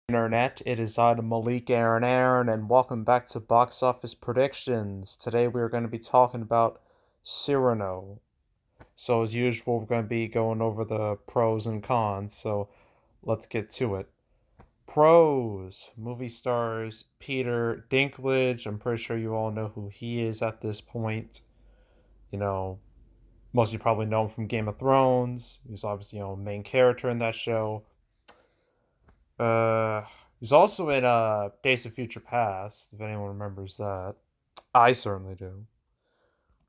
Internet, it is I, Malik Aaron, and welcome back to Box Office Predictions. Today we are going to be talking about Cyrano. So, as usual, we're going to be going over the pros and cons, so let's get to it. Pros. Movie stars Peter Dinklage. I'm pretty sure you all know who he is at this point. You know, most of you probably know him from Game of Thrones. He's obviously, main character in that show. Uh, he's also in Days of Future Past, if anyone remembers that. I certainly do.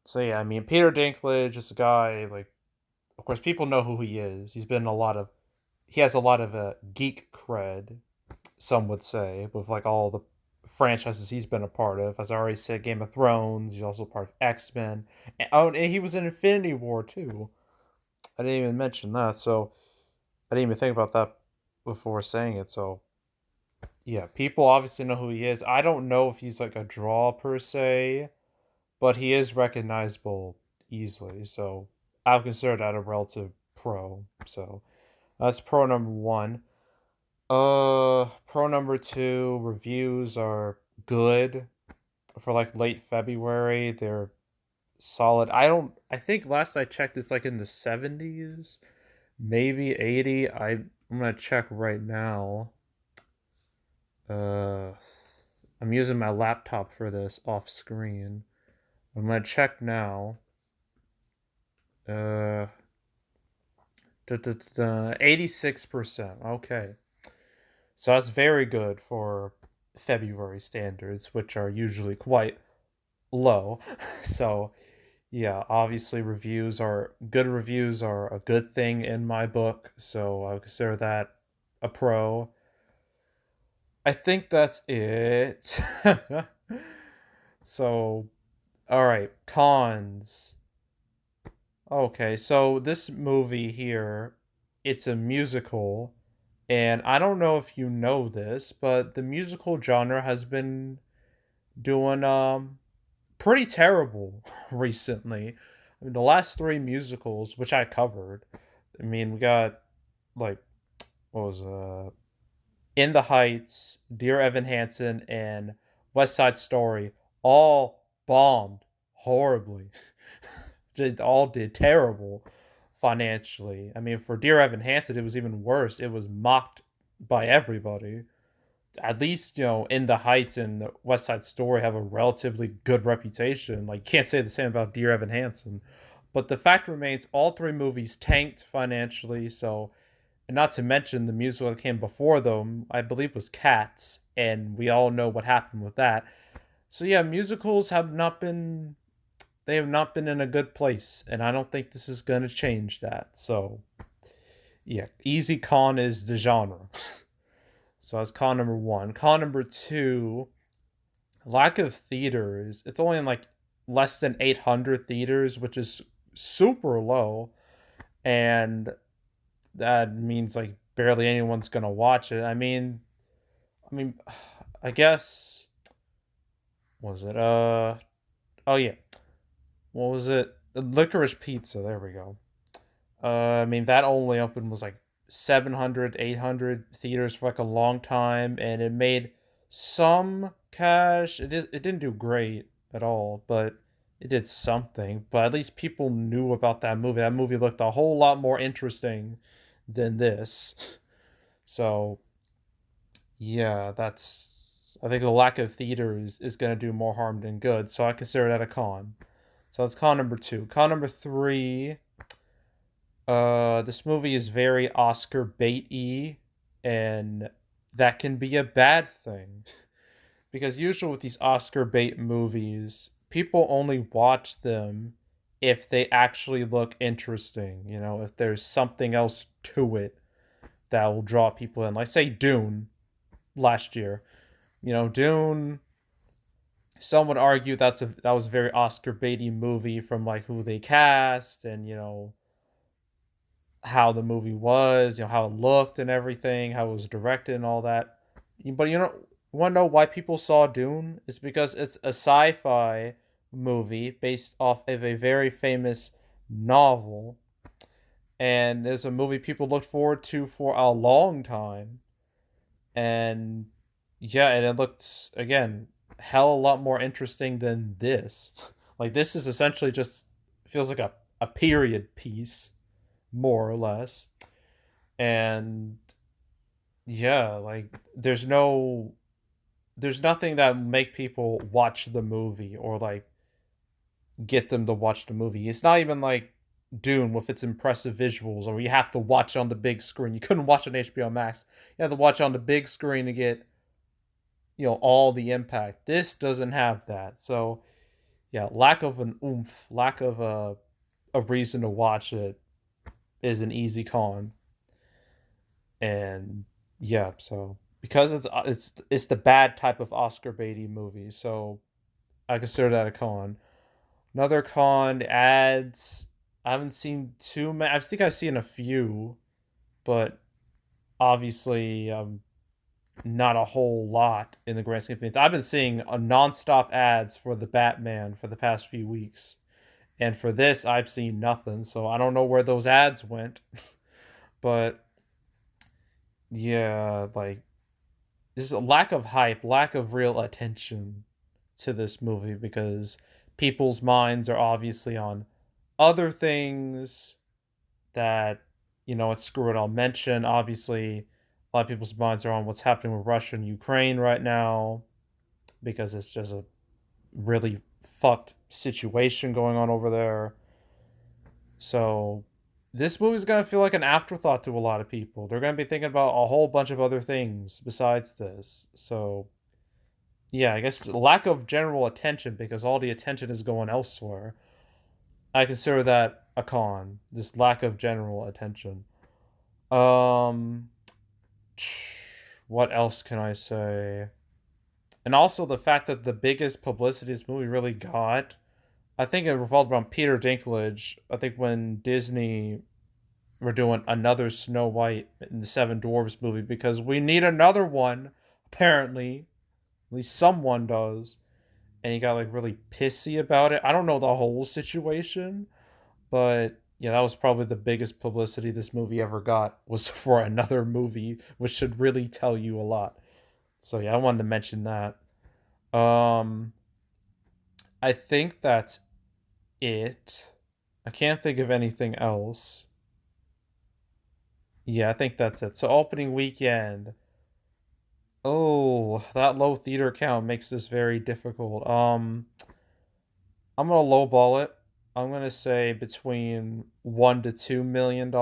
So yeah, I mean Peter Dinklage is a guy like, of course, people know who he is. He has a lot of geek cred, some would say, with like all the franchises he's been a part of. As I already said, Game of Thrones. He's also part of X-Men. And he was in Infinity War too. I didn't even mention that, so I didn't even think about that before saying it. So yeah, people obviously know who he is. I don't know if he's like a draw per se, but he is recognizable easily. So I would consider that a relative pro. So that's pro number one. Pro number two, reviews are good for like late February. They're solid. I think last I checked it's like in the 70s, maybe 80. I'm gonna check right now. Uh, I'm using my laptop for this off screen. I'm gonna check now. Uh, 86%. Okay, so that's very good for February standards, which are usually quite low. So yeah, obviously reviews are a good thing in my book. So I would consider that a pro. I think that's it. So all right, cons. Okay, so this movie here, it's a musical, and I don't know if you know this, but the musical genre has been doing pretty terrible recently. I mean, the last three musicals, which I covered, I mean, we got like what was In the Heights, Dear Evan Hansen, and West Side Story, all bombed horribly. All did terrible financially. I mean, for Dear Evan Hansen, it was even worse. It was mocked by everybody. At least, In the Heights and West Side Story have a relatively good reputation. Like, you can't say the same about Dear Evan Hansen. But the fact remains, all three movies tanked financially. So, and not to mention the musical that came before them, I believe was Cats, and we all know what happened with that. So yeah, musicals have not been in a good place, and I don't think this is going to change that. So, yeah, easy con is the genre. So that's con number one. Con number two, lack of theaters. It's only in like less than 800 theaters, which is super low, and that means like barely anyone's going to watch it. I mean, I guess was it oh yeah, what was it? Licorice Pizza. There we go. I mean, that only opened was like 700, 800 theaters for like a long time, and it made some cash. It didn't do great at all, but it did something. But at least people knew about that movie. That movie looked a whole lot more interesting than this. So yeah, that's I think the lack of theaters is gonna do more harm than good. So I consider that a con. So that's con number two. Con number three, this movie is very Oscar baity, and that can be a bad thing because usually with these Oscar bait movies, people only watch them if they actually look interesting. If there's something else to it that will draw people in. Like say Dune last year. Dune. Some would argue that was a very Oscar baity movie from like who they cast and how the movie was, how it looked and everything, how it was directed and all that. But want to know why people saw Dune? It's because it's a sci-fi movie based off of a very famous novel, and it's a movie people looked forward to for a long time. And yeah, and it looked again hell a lot more interesting than this. Like this is essentially just feels like a period piece, more or less. And yeah, like there's nothing that make people watch the movie or like get them to watch the movie. It's not even like Dune with its impressive visuals, or you have to watch it on the big screen. You couldn't watch it on HBO Max. You have to watch it on the big screen to get, all the impact. This doesn't have that. So yeah, lack of an oomph, lack of a reason to watch it is an easy con. And yeah, so because it's the bad type of Oscar baity movie, so I consider that a con. Another con, ads. I haven't seen too many. I think I've seen a few, but obviously not a whole lot in the grand scheme of things. I've been seeing a nonstop ads for the Batman for the past few weeks, and for this I've seen nothing. So I don't know where those ads went, but yeah, like there's a lack of hype, lack of real attention to this movie because people's minds are obviously on other things that it's screwed. I'll mention obviously a lot of people's minds are on what's happening with Russia and Ukraine right now because it's just a really fucked situation going on over there. So this movie's gonna feel like an afterthought to a lot of people. They're gonna be thinking about a whole bunch of other things besides this. So yeah, I guess lack of general attention because all the attention is going elsewhere. I consider that a con. This lack of general attention. Um, what else can I say? And also the fact that the biggest publicity this movie really got, I think it revolved around Peter Dinklage. I think when Disney were doing another Snow White and the Seven Dwarfs movie because we need another one, apparently. At least someone does. And he got like really pissy about it. I don't know the whole situation, but yeah, that was probably the biggest publicity this movie ever got was for another movie, which should really tell you a lot. So yeah, I wanted to mention that. Um I think that's it. I can't think of anything else. Yeah, I think that's it. So opening weekend. Oh, that low theater count makes this very difficult. I'm gonna lowball it. I'm gonna say between $1 to $2 million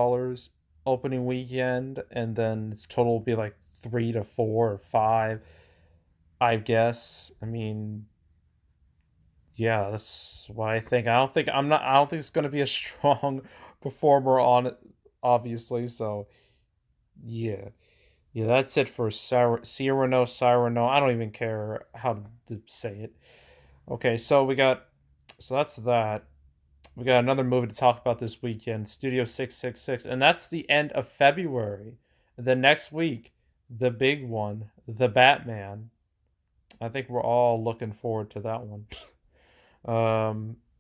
opening weekend, and then its total will be like 3 to 4 or 5. I guess. I mean, yeah, that's what I think. I don't think I'm not. I don't think it's gonna be a strong performer on it, obviously. So yeah, yeah, that's it for Cyrano. Cyrano. I don't even care how to say it. Okay, so that's that. We got another movie to talk about this weekend, Studio 666, and that's the end of February. The next week, the big one, The Batman. I think we're all looking forward to that one.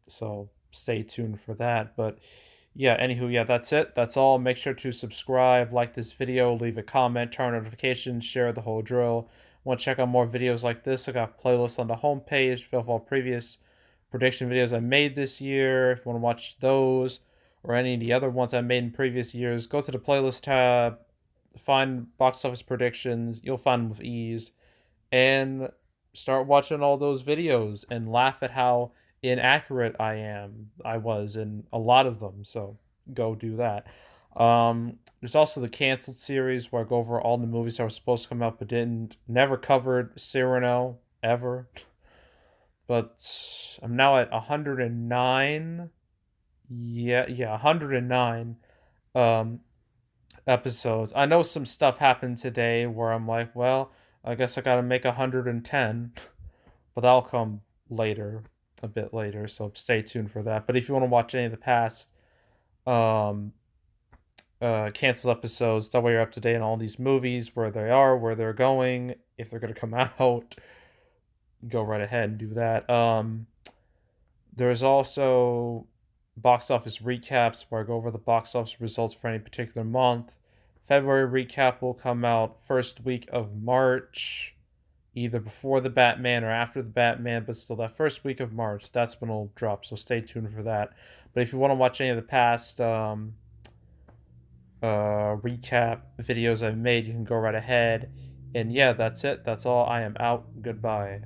So stay tuned for that. But yeah, anywho, yeah, that's it. That's all. Make sure to subscribe, like this video, leave a comment, turn on notifications, share the whole drill. Want to check out more videos like this? I got playlists on the homepage of all previous prediction videos I made this year. If you want to watch those or any of the other ones I made in previous years, go to the playlist tab, find box office predictions. You'll find them with ease and start watching all those videos and laugh at how inaccurate I was in a lot of them. So go do that. There's also the canceled series where I go over all the movies that were supposed to come out but didn't. Never covered Cyrano ever. But I'm now at 109. Yeah, 109 um episodes. I know some stuff happened today where I'm like, well, I guess I gotta make 110, but that'll come later, a bit later. So stay tuned for that. But if you want to watch any of the past um, canceled episodes, that way you're up to date on all these movies, where they are, where they're going, if they're gonna come out, go right ahead and do that. There's also box office recaps where I go over the box office results for any particular month, February recap will come out first week of March, either before the Batman or after the Batman, but still that first week of March, that's when it'll drop, so stay tuned for that. But if you want to watch any of the past recap videos I've made, you can go right ahead. And yeah, that's it. That's all. I am out. Goodbye.